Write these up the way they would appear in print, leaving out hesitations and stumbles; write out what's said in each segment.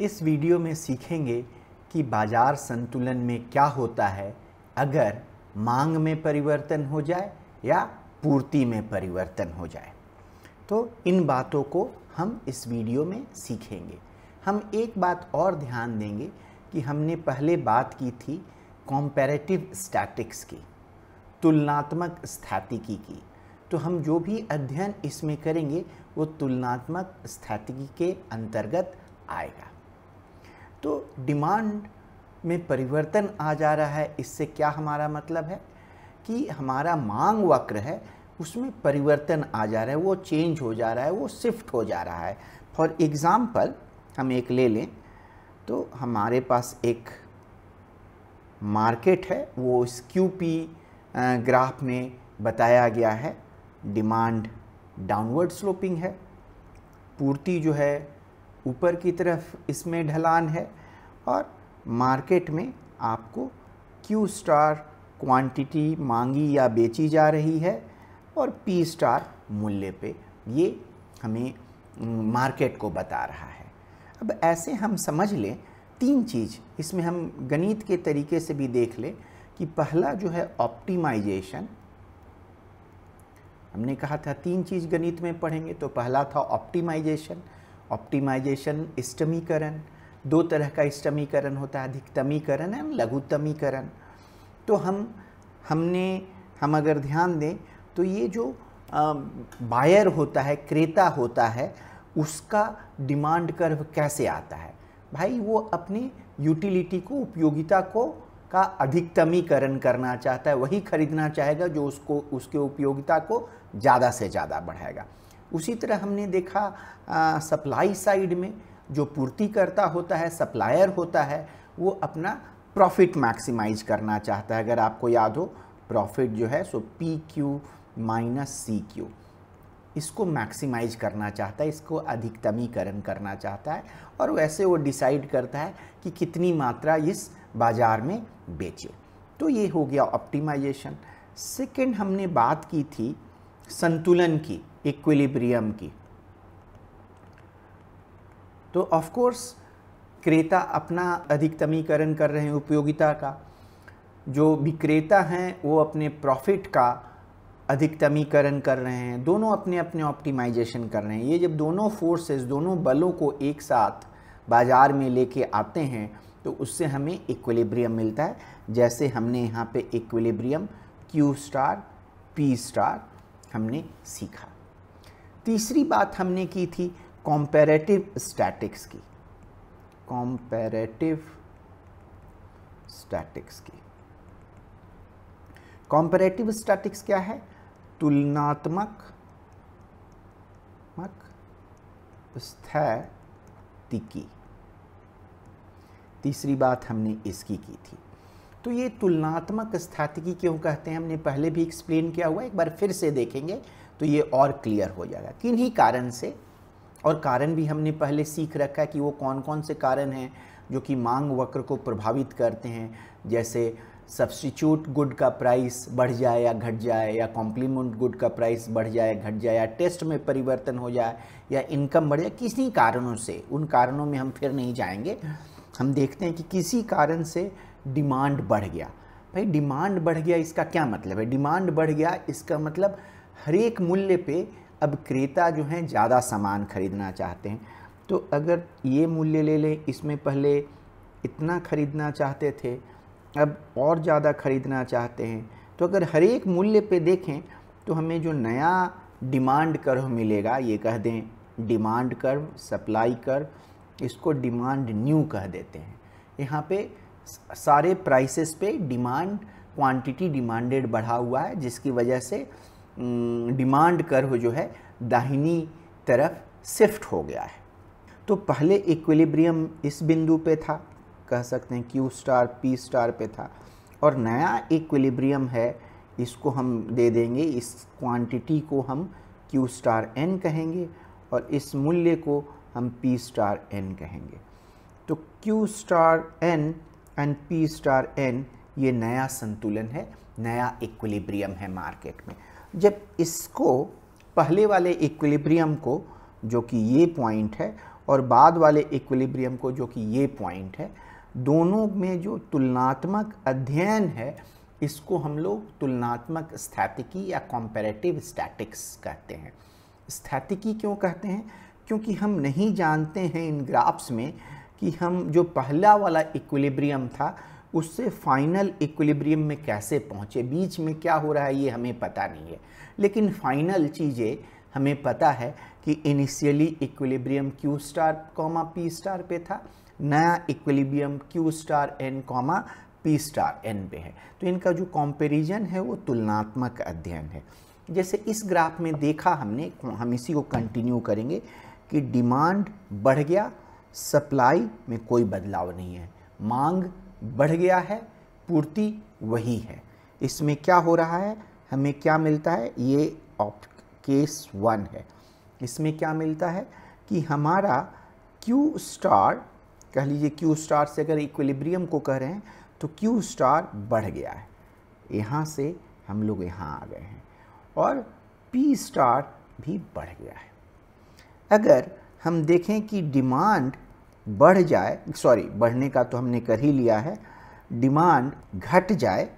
इस वीडियो में सीखेंगे कि बाजार संतुलन में क्या होता है अगर मांग में परिवर्तन हो जाए या पूर्ति में परिवर्तन हो जाए। तो इन बातों को हम इस वीडियो में सीखेंगे। हम एक बात और ध्यान देंगे कि हमने पहले बात की थी कॉम्पैरेटिव स्टैटिक्स की, तुलनात्मक स्थितिकी की। तो हम जो भी अध्ययन इसमें करेंगे वो तुलनात्मक स्थितिकी के अंतर्गत आएगा। तो डिमांड में परिवर्तन आ जा रहा है, इससे क्या हमारा मतलब है कि हमारा मांग वक्र है उसमें परिवर्तन आ जा रहा है, वो चेंज हो जा रहा है, वो शिफ्ट हो जा रहा है। फॉर एग्ज़ाम्पल हम एक ले लें तो हमारे पास एक मार्केट है, वो इस QP ग्राफ में बताया गया है। डिमांड डाउनवर्ड स्लोपिंग है, पूर्ति जो है ऊपर की तरफ इसमें ढलान है, और मार्केट में आपको Q स्टार क्वांटिटी मांगी या बेची जा रही है और P स्टार मूल्य पे ये हमें मार्केट को बता रहा है। अब ऐसे हम समझ लें तीन चीज़, इसमें हम गणित के तरीके से भी देख लें कि पहला जो है ऑप्टिमाइजेशन, हमने कहा था तीन चीज़ गणित में पढ़ेंगे, तो पहला था ऑप्टिमाइजेशन। ऑप्टिमाइजेशन इष्टमीकरण, दो तरह का इष्टमीकरण होता है, अधिकतमीकरण और लघुत्तमीकरण। तो हम अगर ध्यान दें तो ये जो बायर होता है, क्रेता होता है, उसका डिमांड कर्व कैसे आता है भाई? वो अपनी यूटिलिटी को, उपयोगिता को का अधिकतमीकरण करना चाहता है, वही खरीदना चाहेगा जो उसके उपयोगिता को ज़्यादा से ज़्यादा बढ़ाएगा। उसी तरह हमने देखा सप्लाई साइड में जो पूर्तिकर्ता होता है, सप्लायर होता है, वो अपना प्रॉफिट मैक्सिमाइज करना चाहता है। अगर आपको याद हो प्रॉफिट जो है सो PQ माइनस CQ, इसको मैक्सिमाइज करना चाहता है, इसको अधिकतमीकरण करना चाहता है, और वैसे वो डिसाइड करता है कि कितनी मात्रा इस बाज़ार में बेचे। तो ये हो गया ऑप्टिमाइजेशन। सेकंड हमने बात की थी संतुलन की, इक्विलिब्रियम की। तो ऑफ कोर्स क्रेता अपना अधिकतमीकरण कर रहे हैं उपयोगिता का, जो विक्रेता हैं वो अपने प्रॉफिट का अधिकतमीकरण कर रहे हैं, दोनों अपने अपने ऑप्टिमाइजेशन कर रहे हैं। ये जब दोनों फोर्सेस, दोनों बलों को एक साथ बाज़ार में लेके आते हैं तो उससे हमें इक्विलिब्रियम मिलता है, जैसे हमने यहाँ पे equilibrium Q star P star हमने सीखा। तीसरी बात हमने की थी कॉम्पैरेटिव स्टैटिक्स की, कॉम्पैरेटिव स्टैटिक्स की। कॉम्पैरेटिव स्टैटिक्स क्या है? तुलनात्मक स्थितिकी। तीसरी बात हमने इसकी की थी। तो ये तुलनात्मक स्थितिकी क्यों कहते हैं, हमने पहले भी एक्सप्लेन किया हुआ है, एक बार फिर से देखेंगे तो ये और क्लियर हो जाएगा किन्हीं कारण से। और कारण भी हमने पहले सीख रखा है कि वो कौन कौन से कारण हैं जो कि मांग वक्र को प्रभावित करते हैं, जैसे सब्स्टिट्यूट गुड का प्राइस बढ़ जाए या घट जाए, या कॉम्प्लीमेंट गुड का प्राइस बढ़ जाए घट जाए, या टेस्ट में परिवर्तन हो जाए, या इनकम बढ़ जाए, किसी कारणों से। उन कारणों में हम फिर नहीं जाएंगे। हम देखते हैं कि किसी कारण से डिमांड बढ़ गया। भाई डिमांड बढ़ गया इसका क्या मतलब है? डिमांड बढ़ गया इसका मतलब हर एक मूल्य पे अब क्रेता जो हैं ज़्यादा सामान खरीदना चाहते हैं। तो अगर ये मूल्य ले लें, इसमें पहले इतना खरीदना चाहते थे, अब और ज़्यादा खरीदना चाहते हैं। तो अगर हर एक मूल्य पे देखें तो हमें जो नया डिमांड कर्व मिलेगा, ये कह दें डिमांड कर्व, सप्लाई कर्व, इसको डिमांड न्यू कह देते हैं। यहाँ पे सारे प्राइसेस पे डिमांड, क्वांटिटी डिमांडेड बढ़ा हुआ है, जिसकी वजह से डिमांड कर्व जो है दाहिनी तरफ शिफ्ट हो गया है। तो पहले इक्विलिब्रियम इस बिंदु पे था, कह सकते हैं Q स्टार P स्टार पे था, और नया इक्विलिब्रियम है, इसको हम दे देंगे, इस क्वांटिटी को हम Q स्टार N कहेंगे और इस मूल्य को हम P स्टार N कहेंगे। तो Q star N and P star N ये नया संतुलन है, नया इक्विलिब्रियम है मार्केट में। जब इसको पहले वाले इक्विलिब्रियम को, जो कि ये पॉइंट है, और बाद वाले इक्विलिब्रियम को, जो कि ये पॉइंट है, दोनों में जो तुलनात्मक अध्ययन है इसको हम लोग तुलनात्मक स्थैतिकी या कंपैरेटिव स्टैटिक्स कहते हैं। स्थैतिकी क्यों कहते हैं? क्योंकि हम नहीं जानते हैं इन ग्राफ्स में कि हम जो पहला वाला इक्विलिब्रियम था उससे फाइनल इक्विलिब्रियम में कैसे पहुँचे, बीच में क्या हो रहा है ये हमें पता नहीं है। लेकिन फाइनल चीज़ें हमें पता है कि initially equilibrium Q star P star पे था, नया equilibrium Q star N P star N पे है। तो इनका जो कंपैरिजन है वो तुलनात्मक अध्ययन है। जैसे इस ग्राफ में देखा हमने, हम इसी को कंटिन्यू करेंगे कि डिमांड बढ़ गया, सप्लाई में कोई बदलाव नहीं है, मांग बढ़ गया है, पूर्ति वही है। इसमें क्या हो रहा है, हमें क्या मिलता है, ये केस 1 है। इसमें क्या मिलता है कि हमारा Q स्टार, कह लीजिए Q स्टार से अगर इक्विलिब्रियम को कह रहे हैं तो Q स्टार बढ़ गया है, यहाँ से हम लोग यहाँ आ गए हैं, और P स्टार भी बढ़ गया है। अगर हम देखें कि डिमांड बढ़ जाए, सॉरी बढ़ने का तो हमने कर ही लिया है, डिमांड घट जाए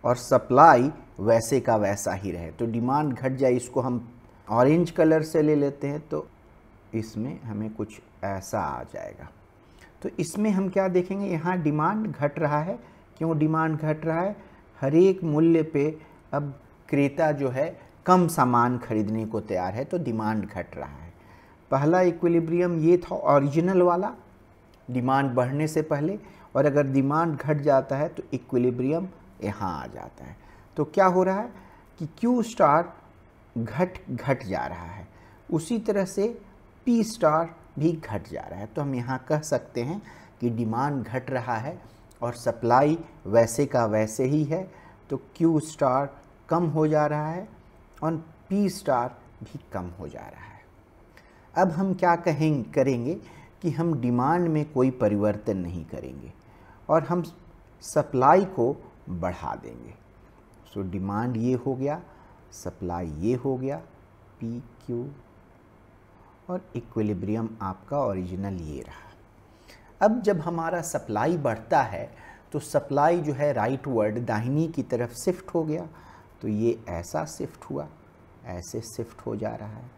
और सप्लाई वैसे का वैसा ही रहे, तो डिमांड घट जाए, इसको हम ऑरेंज कलर से ले लेते हैं तो इसमें हमें कुछ ऐसा आ जाएगा। तो इसमें हम क्या देखेंगे, यहाँ डिमांड घट रहा है। क्यों डिमांड घट रहा है? हर एक मूल्य पे अब क्रेता जो है कम सामान खरीदने को तैयार है, तो डिमांड घट रहा है। पहला इक्विलिब्रियम ये था ओरिजिनल वाला, डिमांड बढ़ने से पहले, और अगर डिमांड घट जाता है तो इक्विलिब्रियम यहाँ आ जाता है। तो क्या हो रहा है कि Q स्टार घट जा रहा है, उसी तरह से P स्टार भी घट जा रहा है। तो हम यहाँ कह सकते हैं कि डिमांड घट रहा है और सप्लाई वैसे का वैसे ही है, तो Q स्टार कम हो जा रहा है और P स्टार भी कम हो जा रहा है। अब हम क्या करेंगे कि हम डिमांड में कोई परिवर्तन नहीं करेंगे और हम सप्लाई को बढ़ा देंगे। सो डिमांड ये हो गया, सप्लाई ये हो गया, PQ, और इक्विलिब्रियम आपका ओरिजिनल ये रहा। अब जब हमारा सप्लाई बढ़ता है तो सप्लाई जो है राइट वर्ड दाहिनी की तरफ शिफ्ट हो गया, तो ये ऐसा शिफ्ट हुआ, ऐसे शिफ्ट हो जा रहा है।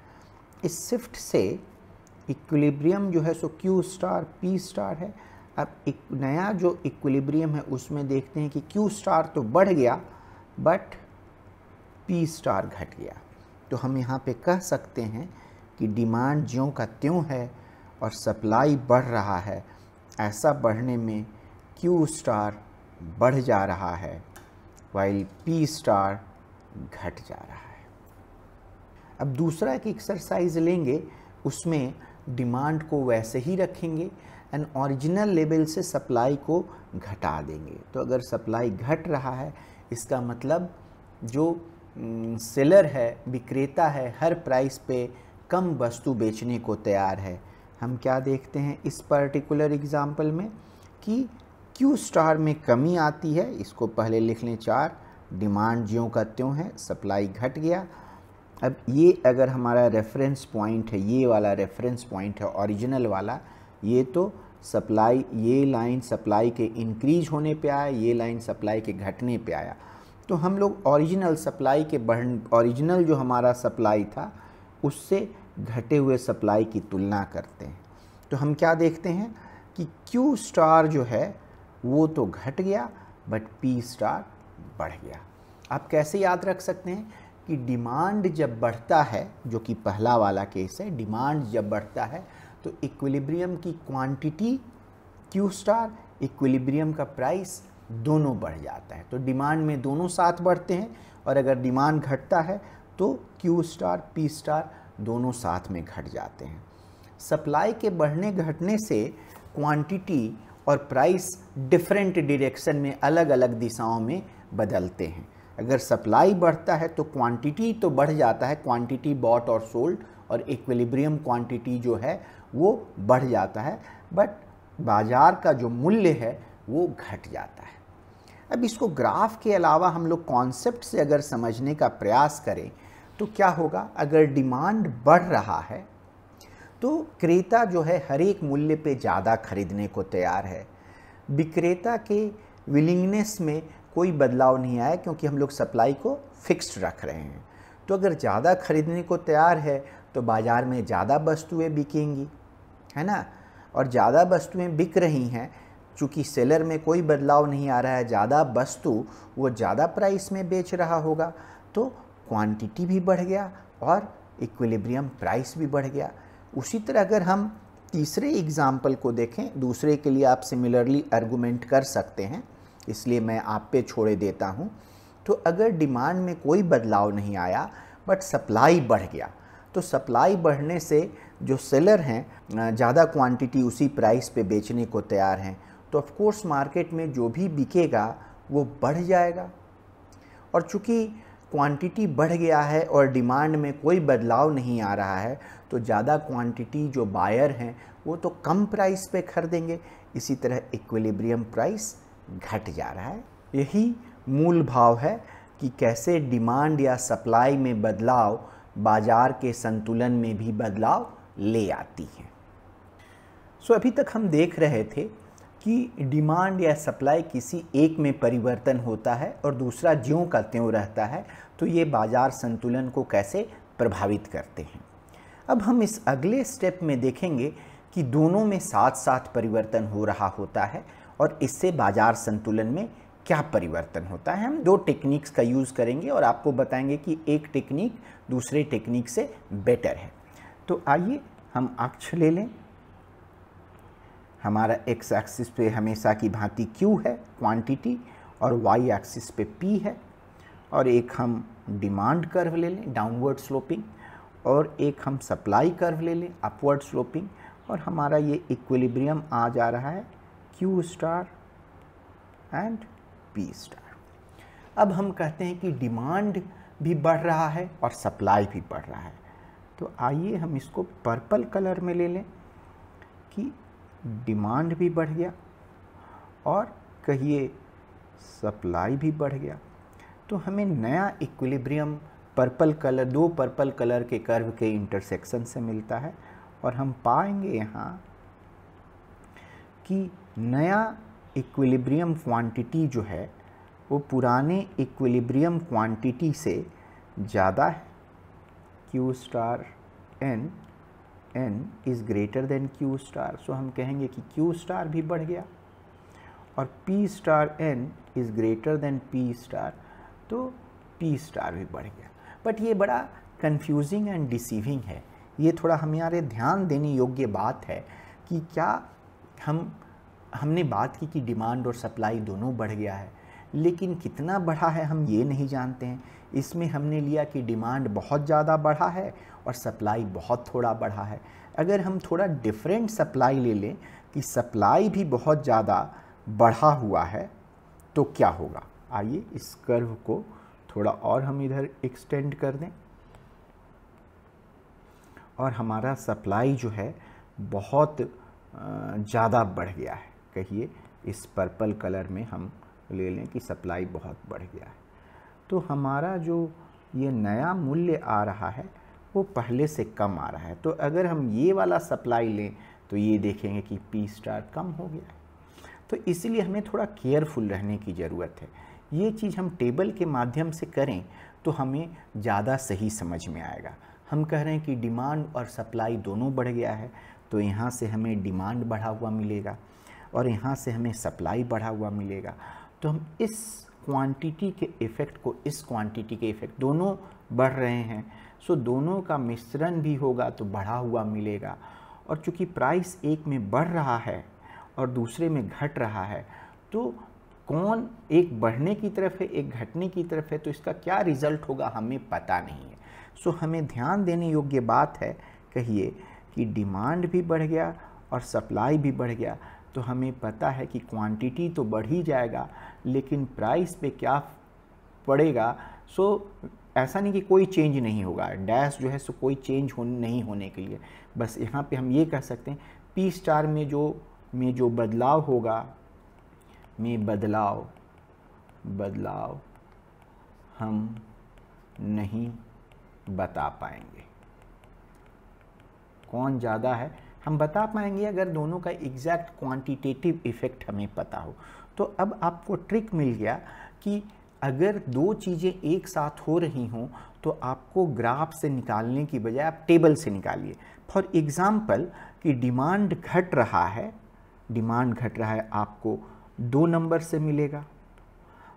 इस शिफ्ट से इक्विलिब्रियम जो है सो Q स्टार P स्टार है। अब एक नया जो इक्विलिब्रियम है उसमें देखते हैं कि Q स्टार तो बढ़ गया बट P स्टार घट गया। तो हम यहाँ पे कह सकते हैं कि डिमांड ज्यों का त्यों है और सप्लाई बढ़ रहा है, ऐसा बढ़ने में Q स्टार बढ़ जा रहा है वाइल P स्टार घट जा रहा है। अब दूसरा एक एक्सरसाइज लेंगे, उसमें डिमांड को वैसे ही रखेंगे एंड ओरिजिनल लेवल से सप्लाई को घटा देंगे। तो अगर सप्लाई घट रहा है इसका मतलब जो सेलर है, विक्रेता है, हर प्राइस पे कम वस्तु बेचने को तैयार है। हम क्या देखते हैं इस पर्टिकुलर एग्जाम्पल में कि Q स्टार में कमी आती है, इसको पहले लिख लें 4, डिमांड ज्यों का त्यों है, सप्लाई घट गया। अब ये अगर हमारा रेफरेंस पॉइंट है, ये वाला रेफरेंस पॉइंट है ओरिजिनल वाला, ये तो सप्लाई, ये लाइन सप्लाई के इंक्रीज होने पे आया, ये लाइन सप्लाई के घटने पे आया। तो हम लोग ओरिजिनल सप्लाई के ओरिजिनल जो हमारा सप्लाई था उससे घटे हुए सप्लाई की तुलना करते हैं। तो हम क्या देखते हैं कि Q स्टार जो है वो तो घट गया बट P स्टार बढ़ गया। आप कैसे याद रख सकते हैं कि डिमांड जब बढ़ता है, जो कि पहला वाला केस है, डिमांड जब बढ़ता है तो इक्विलिब्रियम की क्वांटिटी Q स्टार, इक्विलिब्रियम का प्राइस दोनों बढ़ जाता है। तो डिमांड में दोनों साथ बढ़ते हैं, और अगर डिमांड घटता है तो Q स्टार P स्टार दोनों साथ में घट जाते हैं। सप्लाई के बढ़ने घटने से क्वांटिटी और प्राइस डिफरेंट डायरेक्शन में, अलग अलग दिशाओं में बदलते हैं। अगर सप्लाई बढ़ता है तो क्वांटिटी तो बढ़ जाता है, क्वांटिटी बॉट और सोल्ड, और इक्विलिब्रियम क्वांटिटी जो है वो बढ़ जाता है, बट बाज़ार का जो मूल्य है वो घट जाता है। अब इसको ग्राफ के अलावा हम लोग कॉन्सेप्ट से अगर समझने का प्रयास करें तो क्या होगा, अगर डिमांड बढ़ रहा है तो क्रेता जो है हर एक मूल्य पे ज़्यादा खरीदने को तैयार है। विक्रेता के विलिंगनेस में कोई बदलाव नहीं आया क्योंकि हम लोग सप्लाई को फिक्स्ड रख रहे हैं। तो अगर ज़्यादा खरीदने को तैयार है तो बाज़ार में ज़्यादा वस्तुएं बिकेंगी, है ना। और ज़्यादा वस्तुएं बिक रही हैं, चूँकि सेलर में कोई बदलाव नहीं आ रहा है, ज़्यादा वस्तु वो ज़्यादा प्राइस में बेच रहा होगा, तो क्वांटिटी भी बढ़ गया और इक्विलिब्रियम प्राइस भी बढ़ गया। उसी तरह अगर हम तीसरे एग्जाम्पल को देखें, दूसरे के लिए आप सिमिलरली आर्गूमेंट कर सकते हैं, इसलिए मैं आप पे छोड़े देता हूँ। तो अगर डिमांड में कोई बदलाव नहीं आया बट सप्लाई बढ़ गया, तो सप्लाई बढ़ने से जो सेलर हैं ज़्यादा क्वांटिटी उसी प्राइस पे बेचने को तैयार हैं, तो ऑफ कोर्स मार्केट में जो भी बिकेगा वो बढ़ जाएगा। और चूँकि क्वांटिटी बढ़ गया है और डिमांड में कोई बदलाव नहीं आ रहा है, तो ज़्यादा क्वांटिटी जो बायर हैं वो तो कम प्राइस पे खरीदेंगे, इसी तरह इक्विलिब्रियम प्राइस घट जा रहा है। यही मूल भाव है कि कैसे डिमांड या सप्लाई में बदलाव बाजार के संतुलन में भी बदलाव ले आती है। सो अभी तक हम देख रहे थे कि डिमांड या सप्लाई किसी एक में परिवर्तन होता है और दूसरा ज्यों का त्यों रहता है, तो ये बाजार संतुलन को कैसे प्रभावित करते हैं। अब हम इस अगले स्टेप में देखेंगे कि दोनों में साथ साथ परिवर्तन हो रहा होता है और इससे बाजार संतुलन में क्या परिवर्तन होता है। हम दो टेक्निक्स का यूज़ करेंगे और आपको बताएंगे कि एक टेक्निक दूसरे टेक्निक से बेटर है। तो आइए हम अक्ष ले लें। हमारा एक्स एक्सिस पे हमेशा की भांति Q है क्वांटिटी और वाई एक्सिस पे P है, और एक हम डिमांड कर्व ले लें डाउनवर्ड स्लोपिंग, और एक हम सप्लाई कर्व ले लें अपवर्ड स्लोपिंग, और हमारा ये इक्विलिब्रियम आ जा रहा है Q star and P star. अब हम कहते हैं कि डिमांड भी बढ़ रहा है और सप्लाई भी बढ़ रहा है, तो आइए हम इसको पर्पल कलर में ले लें कि डिमांड भी बढ़ गया और कहिए सप्लाई भी बढ़ गया। तो हमें नया इक्विलिब्रियम पर्पल कलर, दो पर्पल कलर के कर्व के इंटरसेक्शन से मिलता है, और हम पाएंगे यहाँ कि नया इक्विलिब्रियम क्वांटिटी जो है वो पुराने इक्विलिब्रियम क्वांटिटी से ज़्यादा है। Q star N is greater than Q star, so हम कहेंगे कि Q स्टार भी बढ़ गया, और P star N is greater then P star, तो P स्टार भी बढ़ गया। बट ये बड़ा कंफ्यूजिंग एंड डिसीविंग है। ये थोड़ा हमारे ध्यान देने योग्य बात है कि क्या हमने बात की कि डिमांड और सप्लाई दोनों बढ़ गया है, लेकिन कितना बढ़ा है हम ये नहीं जानते हैं। इसमें हमने लिया कि डिमांड बहुत ज़्यादा बढ़ा है और सप्लाई बहुत थोड़ा बढ़ा है। अगर हम थोड़ा डिफरेंट सप्लाई ले लें कि सप्लाई भी बहुत ज़्यादा बढ़ा हुआ है, तो क्या होगा। आइए इस कर्व को थोड़ा और हम इधर एक्सटेंड कर दें, और हमारा सप्लाई जो है बहुत ज़्यादा बढ़ गया है। कहिए इस पर्पल कलर में हम ले लें कि सप्लाई बहुत बढ़ गया है, तो हमारा जो ये नया मूल्य आ रहा है वो पहले से कम आ रहा है। तो अगर हम ये वाला सप्लाई लें तो ये देखेंगे कि P स्टार कम हो गया है। तो इसलिए हमें थोड़ा केयरफुल रहने की ज़रूरत है। ये चीज़ हम टेबल के माध्यम से करें तो हमें ज़्यादा सही समझ में आएगा। हम कह रहे हैं कि डिमांड और सप्लाई दोनों बढ़ गया है, तो यहाँ से हमें डिमांड बढ़ा हुआ मिलेगा और यहाँ से हमें सप्लाई बढ़ा हुआ मिलेगा। तो हम इस क्वांटिटी के इफ़ेक्ट को इस क्वांटिटी के इफ़ेक्ट, दोनों बढ़ रहे हैं, सो दोनों का मिश्रण भी होगा तो बढ़ा हुआ मिलेगा। और चूँकि प्राइस एक में बढ़ रहा है और दूसरे में घट रहा है, तो कौन एक बढ़ने की तरफ है एक घटने की तरफ है, तो इसका क्या रिज़ल्ट होगा हमें पता नहीं है। सो हमें ध्यान देने योग्य बात है, कहिए कि डिमांड भी बढ़ गया और सप्लाई भी बढ़ गया, तो हमें पता है कि क्वांटिटी तो बढ़ ही जाएगा, लेकिन प्राइस पे क्या पड़ेगा। सो ऐसा नहीं कि कोई चेंज नहीं होगा, डैश जो है सो कोई चेंज नहीं होने के लिए, बस यहाँ पे हम ये कह सकते हैं P स्टार में जो बदलाव होगा, में बदलाव हम नहीं बता पाएंगे। कौन ज़्यादा है हम बता पाएंगे अगर दोनों का एग्जैक्ट क्वांटिटेटिव इफ़ेक्ट हमें पता हो। तो अब आपको ट्रिक मिल गया कि अगर दो चीज़ें एक साथ हो रही हों तो आपको ग्राफ से निकालने की बजाय आप टेबल से निकालिए। फॉर एग्ज़ाम्पल कि डिमांड घट रहा है आपको 2 नंबर से मिलेगा,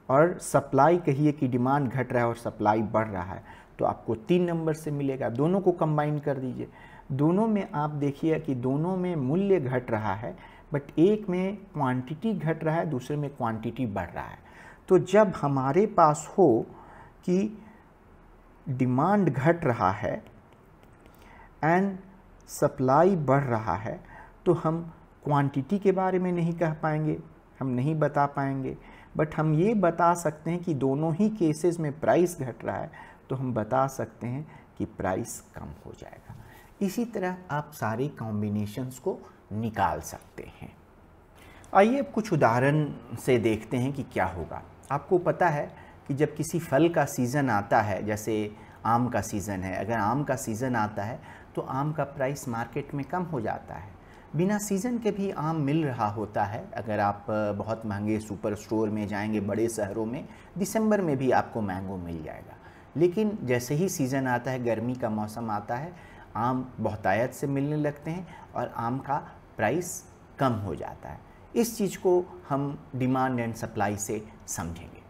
और सप्लाई कहिए कि डिमांड घट रहा है और सप्लाई बढ़ रहा है तो आपको 3 नंबर से मिलेगा। दोनों को कंबाइन कर दीजिए। दोनों में आप देखिए कि दोनों में मूल्य घट रहा है, बट एक में क्वांटिटी घट रहा है, दूसरे में क्वांटिटी बढ़ रहा है। तो जब हमारे पास हो कि डिमांड घट रहा है एंड सप्लाई बढ़ रहा है तो हम क्वांटिटी के बारे में नहीं कह पाएंगे, हम नहीं बता पाएंगे, बट हम ये बता सकते हैं कि दोनों ही केसेस में प्राइस घट रहा है तो हम बता सकते हैं कि प्राइस कम हो जाएगा। इसी तरह आप सारे कॉम्बिनेशंस को निकाल सकते हैं। आइए अब कुछ उदाहरण से देखते हैं कि क्या होगा। आपको पता है कि जब किसी फल का सीज़न आता है, जैसे आम का सीज़न है, अगर आम का सीज़न आता है तो आम का प्राइस मार्केट में कम हो जाता है। बिना सीज़न के भी आम मिल रहा होता है। अगर आप बहुत महंगे सुपर स्टोर में जाएंगे बड़े शहरों में, दिसंबर में भी आपको मैंगो मिल जाएगा। लेकिन जैसे ही सीज़न आता है, गर्मी का मौसम आता है, आम बहुतायत से मिलने लगते हैं और आम का प्राइस कम हो जाता है। इस चीज़ को हम डिमांड एंड सप्लाई से समझेंगे।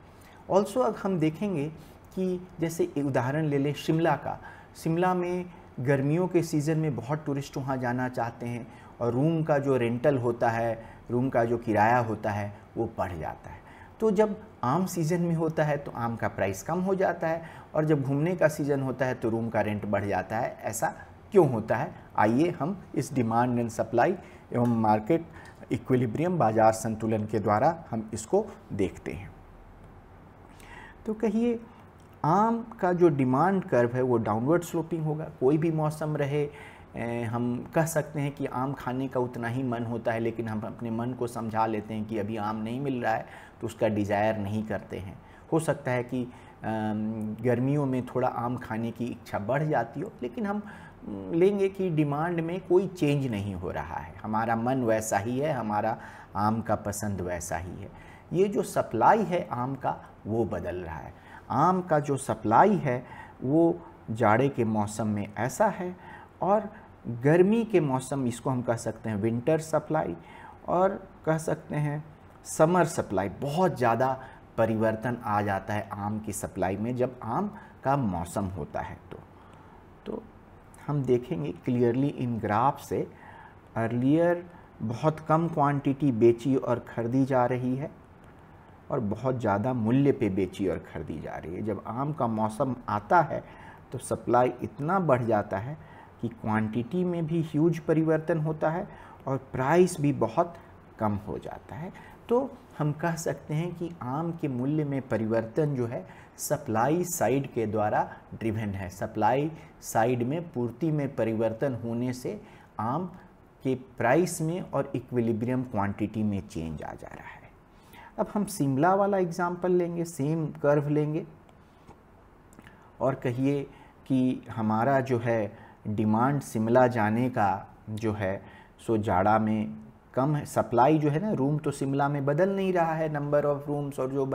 ऑल्सो अब हम देखेंगे कि जैसे एक उदाहरण ले लें शिमला का। शिमला में गर्मियों के सीज़न में बहुत टूरिस्ट वहाँ जाना चाहते हैं और रूम का जो रेंटल होता है, रूम का जो किराया होता है वो बढ़ जाता है। तो जब आम सीज़न में होता है तो आम का प्राइस कम हो जाता है, और जब घूमने का सीज़न होता है तो रूम का रेंट बढ़ जाता है। ऐसा क्यों होता है? आइए हम इस डिमांड एंड सप्लाई एवं मार्केट इक्विलिब्रियम, बाजार संतुलन के द्वारा हम इसको देखते हैं। तो कहिए आम का जो डिमांड कर्व है वो डाउनवर्ड स्लोपिंग होगा। कोई भी मौसम रहे, हम कह सकते हैं कि आम खाने का उतना ही मन होता है, लेकिन हम अपने मन को समझा लेते हैं कि अभी आम नहीं मिल रहा है तो उसका डिज़ायर नहीं करते हैं। हो सकता है कि गर्मियों में थोड़ा आम खाने की इच्छा बढ़ जाती हो, लेकिन हम लेंगे कि डिमांड में कोई चेंज नहीं हो रहा है, हमारा मन वैसा ही है, हमारा आम का पसंद वैसा ही है। ये जो सप्लाई है आम का वो बदल रहा है। आम का जो सप्लाई है वो जाड़े के मौसम में ऐसा है, और गर्मी के मौसम, इसको हम कह सकते हैं विंटर सप्लाई, और कह सकते हैं समर सप्लाई। बहुत ज़्यादा परिवर्तन आ जाता है आम की सप्लाई में जब आम का मौसम होता है। तो हम देखेंगे क्लियरली इन ग्राफ से, अर्लियर बहुत कम क्वांटिटी बेची और ख़रीदी जा रही है और बहुत ज़्यादा मूल्य पे बेची और ख़रीदी जा रही है। जब आम का मौसम आता है तो सप्लाई इतना बढ़ जाता है कि क्वांटिटी में भी ह्यूज परिवर्तन होता है और प्राइस भी बहुत कम हो जाता है। तो हम कह सकते हैं कि आम के मूल्य में परिवर्तन जो है सप्लाई साइड के द्वारा ड्रिवन है। सप्लाई साइड में पूर्ति में परिवर्तन होने से आम के प्राइस में और इक्विलिब्रियम क्वांटिटी में चेंज आ जा रहा है। अब हम शिमला वाला एग्जाम्पल लेंगे, सेम कर्व लेंगे, और कहिए कि हमारा जो है डिमांड शिमला जाने का जो है सो जाड़ा में कम है। सप्लाई जो है ना, रूम तो शिमला में बदल नहीं रहा है, नंबर ऑफ़ रूम्स और जो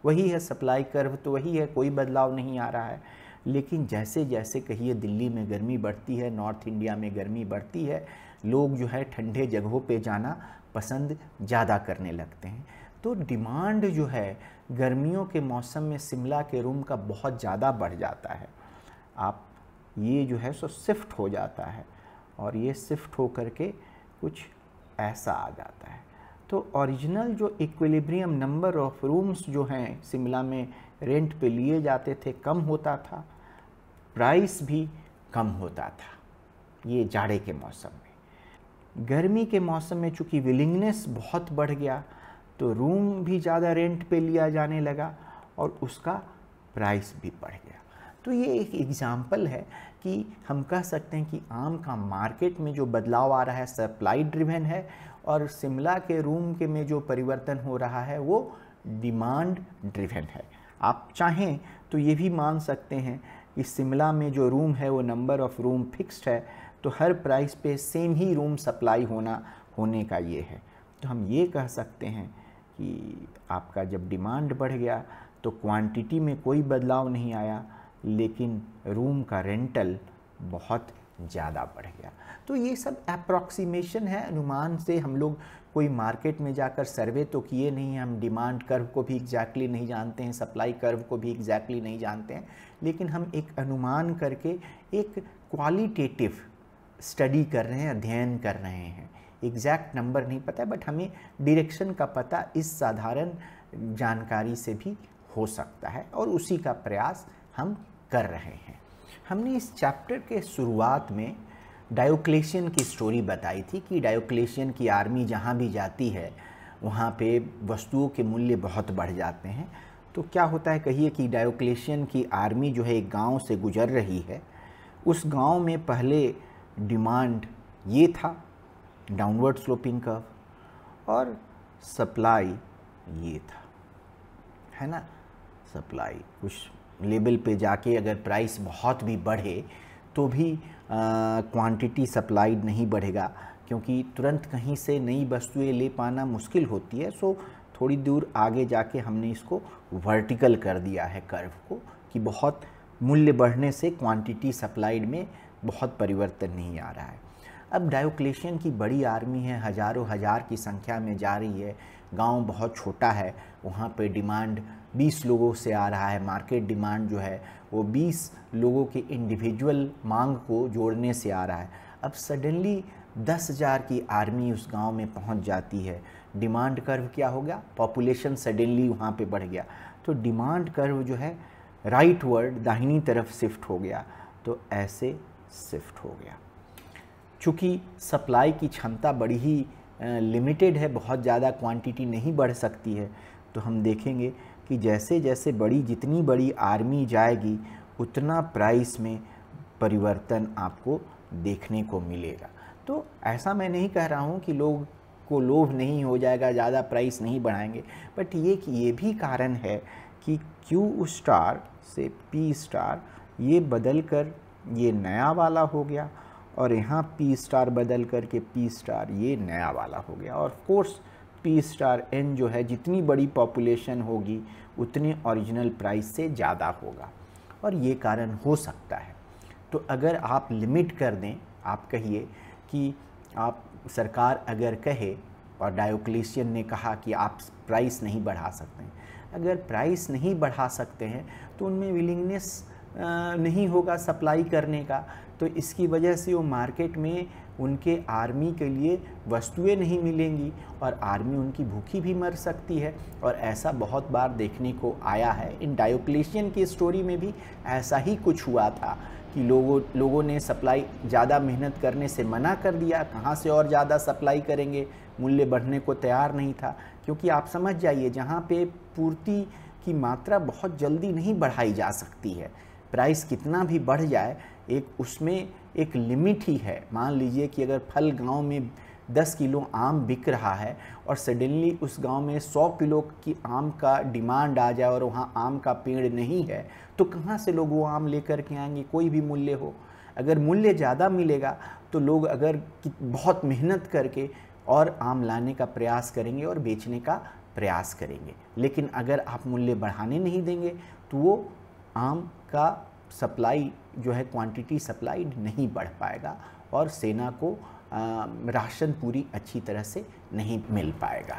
वही है, सप्लाई कर्व तो वही है, कोई बदलाव नहीं आ रहा है। लेकिन जैसे जैसे कहिए दिल्ली में गर्मी बढ़ती है, नॉर्थ इंडिया में गर्मी बढ़ती है, लोग जो है ठंडे जगहों पे जाना पसंद ज़्यादा करने लगते हैं। तो डिमांड जो है गर्मियों के मौसम में शिमला के रूम का बहुत ज़्यादा बढ़ जाता है। आप ये जो है सो शिफ्ट हो जाता है, और ये शिफ्ट हो करके कुछ ऐसा आ जाता है। तो ओरिजिनल जो इक्विलिब्रियम नंबर ऑफ रूम्स जो हैं शिमला में रेंट पे लिए जाते थे कम होता था, प्राइस भी कम होता था ये जाड़े के मौसम में। गर्मी के मौसम में चूँकि विलिंगनेस बहुत बढ़ गया तो रूम भी ज़्यादा रेंट पे लिया जाने लगा और उसका प्राइस भी बढ़ गया। तो ये एक एग्जाम्पल है कि हम कह सकते हैं कि आम का मार्केट में जो बदलाव आ रहा है सप्लाई ड्रिवन है, और शिमला के रूम के में जो परिवर्तन हो रहा है वो डिमांड ड्रिवन है। आप चाहें तो ये भी मान सकते हैं कि शिमला में जो रूम है वो नंबर ऑफ़ रूम फिक्स्ड है, तो हर प्राइस पे सेम ही रूम सप्लाई होने का ये है। तो हम ये कह सकते हैं कि आपका जब डिमांड बढ़ गया तो क्वांटिटी में कोई बदलाव नहीं आया, लेकिन रूम का रेंटल बहुत ज़्यादा बढ़ गया। तो ये सब अप्रॉक्सीमेशन है, अनुमान से। हम लोग कोई मार्केट में जाकर सर्वे तो किए नहीं हैं, हम डिमांड कर्व को भी एग्जैक्टली नहीं जानते हैं, सप्लाई कर्व को भी एग्जैक्टली नहीं जानते हैं, लेकिन हम एक अनुमान करके एक क्वालिटेटिव स्टडी कर रहे हैं, अध्ययन कर रहे हैं। एग्जैक्ट नंबर नहीं पता है, बट हमें डायरेक्शन का पता इस साधारण जानकारी से भी हो सकता है, और उसी का प्रयास हम कर रहे हैं। हमने इस चैप्टर के शुरुआत में डायोक्लेशियन की स्टोरी बताई थी कि डायोक्लेशियन की आर्मी जहाँ भी जाती है वहाँ पे वस्तुओं के मूल्य बहुत बढ़ जाते हैं। तो क्या होता है, कहिए कि डायोक्लेशियन की आर्मी जो है एक गांव से गुजर रही है, उस गांव में पहले डिमांड ये था, डाउनवर्ड स्लोपिंग कर्व, और सप्लाई ये था, है ना। सप्लाई कुछ लेवल पे जाके अगर प्राइस बहुत भी बढ़े तो भी क्वांटिटी सप्लाइड नहीं बढ़ेगा, क्योंकि तुरंत कहीं से नई वस्तुएं ले पाना मुश्किल होती है। सो थोड़ी दूर आगे जाके हमने इसको वर्टिकल कर दिया है कर्व को, कि बहुत मूल्य बढ़ने से क्वांटिटी सप्लाइड में बहुत परिवर्तन नहीं आ रहा है। अब डायोक्लेशियन की बड़ी आर्मी है, हज़ारों हज़ार की संख्या में जा रही है, गांव बहुत छोटा है, वहाँ पे डिमांड 20 लोगों से आ रहा है, मार्केट डिमांड जो है वो 20 लोगों के इंडिविजुअल मांग को जोड़ने से आ रहा है। अब सडनली 10,000 की आर्मी उस गांव में पहुंच जाती है, डिमांड कर्व क्या हो गया, पॉपुलेशन सडनली वहाँ पे बढ़ गया, तो डिमांड कर्व जो है राइट वर्ड दाहिनी तरफ शिफ्ट हो गया, तो ऐसे शिफ्ट हो गया। चूँकि सप्लाई की क्षमता बड़ी ही लिमिटेड है, बहुत ज़्यादा क्वांटिटी नहीं बढ़ सकती है, तो हम देखेंगे कि जैसे जैसे जितनी बड़ी आर्मी जाएगी उतना प्राइस में परिवर्तन आपको देखने को मिलेगा। तो ऐसा मैं नहीं कह रहा हूँ कि लोग को लोभ नहीं हो जाएगा, ज़्यादा प्राइस नहीं बढ़ाएंगे, बट ये भी कारण है कि Q स्टार से P स्टार ये बदल कर ये नया वाला हो गया, और यहाँ P स्टार बदल करके P स्टार ये नया वाला हो गया। और of course P star N जो है, जितनी बड़ी पॉपुलेशन होगी उतनी ओरिजिनल प्राइस से ज़्यादा होगा, और ये कारण हो सकता है। तो अगर आप लिमिट कर दें, आप कहिए कि आप सरकार अगर कहे, और डायोक्लेशियन ने कहा कि आप प्राइस नहीं बढ़ा सकते हैं, अगर प्राइस नहीं बढ़ा सकते हैं तो उनमें विलिंगनेस नहीं होगा सप्लाई करने का, तो इसकी वजह से वो मार्केट में उनके आर्मी के लिए वस्तुएं नहीं मिलेंगी, और आर्मी उनकी भूखी भी मर सकती है। और ऐसा बहुत बार देखने को आया है। इन डायोक्लेशियन की स्टोरी में भी ऐसा ही कुछ हुआ था कि लोगों ने सप्लाई ज़्यादा मेहनत करने से मना कर दिया, कहाँ से और ज़्यादा सप्लाई करेंगे, मूल्य बढ़ने को तैयार नहीं था। क्योंकि आप समझ जाइए, जहाँ पे पूर्ति की मात्रा बहुत जल्दी नहीं बढ़ाई जा सकती है, प्राइस कितना भी बढ़ जाए, एक उसमें एक लिमिट ही है। मान लीजिए कि अगर फल गांव में 10 किलो आम बिक रहा है और सडनली उस गांव में 100 किलो की आम का डिमांड आ जाए और वहाँ आम का पेड़ नहीं है, तो कहाँ से लोग वो आम लेकर के आएंगे, कोई भी मूल्य हो। अगर मूल्य ज़्यादा मिलेगा तो लोग अगर बहुत मेहनत करके और आम लाने का प्रयास करेंगे और बेचने का प्रयास करेंगे। लेकिन अगर आप मूल्य बढ़ाने नहीं देंगे तो वो आम का सप्लाई जो है, क्वांटिटी सप्लाइड नहीं बढ़ पाएगा, और सेना को राशन पूरी अच्छी तरह से नहीं मिल पाएगा।